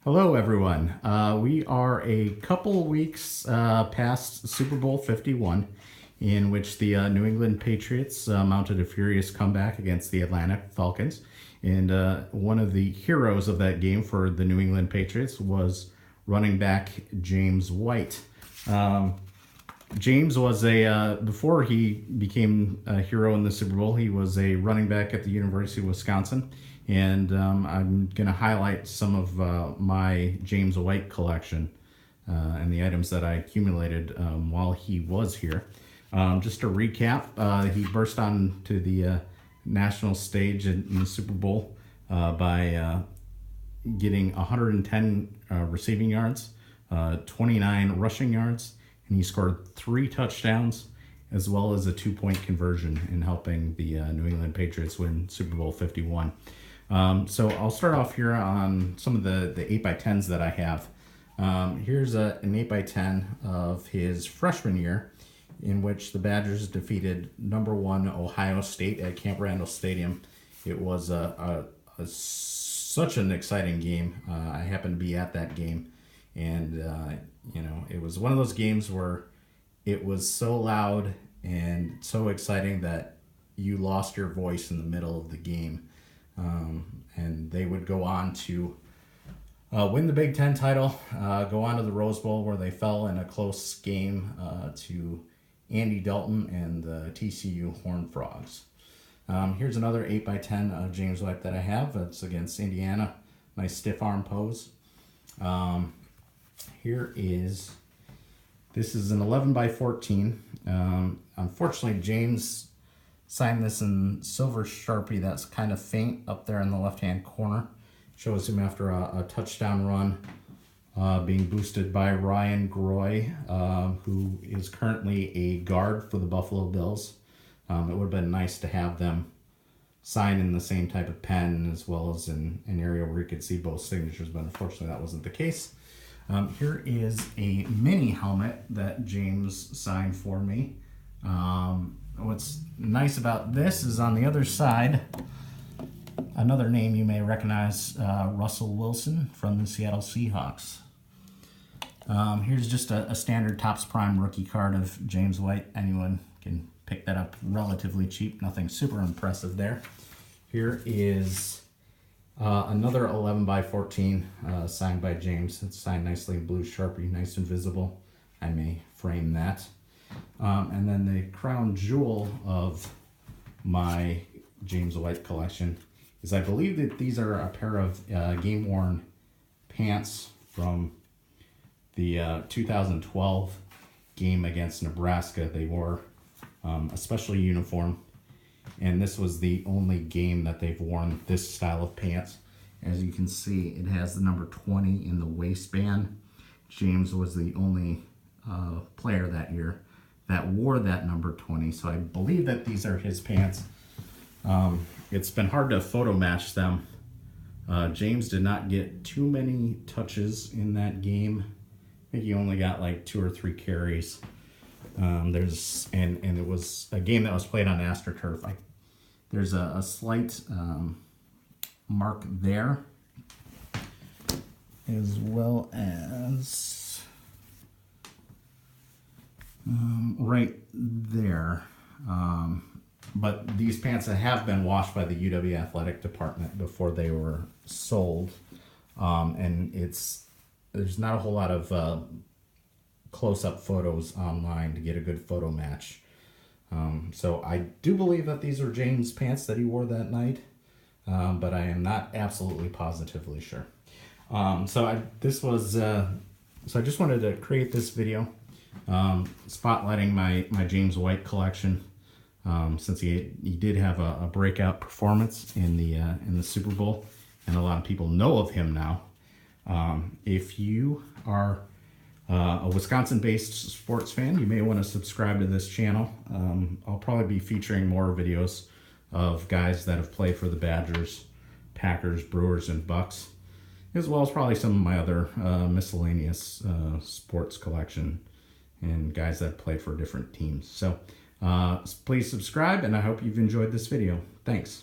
Hello, everyone. We are a couple weeks past Super Bowl 51, in which the New England Patriots mounted a furious comeback against the Atlanta Falcons. And one of the heroes of that game for the New England Patriots was running back James White. James was before he became a hero in the Super Bowl, he was a running back at the University of Wisconsin. And I'm going to highlight some of my James White collection and the items that I accumulated while he was here. Just to recap, he burst onto the national stage in the Super Bowl by getting 110 receiving yards, 29 rushing yards, and he scored 3 touchdowns as well as a 2-point conversion in helping the New England Patriots win Super Bowl 51. So I'll start off here on some of the 8x10s that I have. Here's an 8x10 of his freshman year, in which the Badgers defeated #1 Ohio State at Camp Randall Stadium. It was such an exciting game. I happened to be at that game, and it was one of those games where it was so loud and so exciting that you lost your voice in the middle of the game. And they would go on to win the Big Ten title, go on to the Rose Bowl, where they fell in a close game to Andy Dalton and the TCU Horned Frogs. Here's another 8x10 of James White that I have. It's against Indiana. Nice stiff arm pose. This is an 11x14. Unfortunately, James signed this in silver Sharpie that's kind of faint up there in the left-hand corner. Shows him after a touchdown run being boosted by Ryan Groy, who is currently a guard for the Buffalo Bills. It would have been nice to have them sign in the same type of pen as well as in an area where you could see both signatures, but unfortunately that wasn't the case. Here is a mini helmet that James signed for me. What's nice about this is on the other side, another name you may recognize, Russell Wilson from the Seattle Seahawks. Here's just a standard Topps Prime rookie card of James White. Anyone can pick that up relatively cheap, nothing super impressive there. Here is another 11x14 signed by James. It's signed nicely in blue Sharpie, nice and visible. I may frame that. And then the crown jewel of my James White collection is, I believe that these are a pair of game-worn pants from the 2012 game against Nebraska. They wore a special uniform, and this was the only game that they've worn this style of pants. As you can see, it has the number 20 in the waistband. James was the only player that year that wore that number 20, so I believe that these are his pants. It's been hard to photo match them. James did not get too many touches in that game. I think he only got like 2 or 3 carries. And it was a game that was played on AstroTurf. There's a slight mark there, as well as right there. But these pants have been washed by the UW athletic department before they were sold. And there's not a whole lot of close-up photos online to get a good photo match. So I do believe that these are James' pants that he wore that night, but I am not absolutely positively sure. So I just wanted to create this video spotlighting my James White collection, since he did have a breakout performance in the Super Bowl, and a lot of people know of him now. If you are a Wisconsin-based sports fan, you may want to subscribe to this channel. I'll probably be featuring more videos of guys that have played for the Badgers, Packers, Brewers, and Bucks, as well as probably some of my other miscellaneous sports collection and guys that play for different teams. So please subscribe, and I hope you've enjoyed this video. Thanks.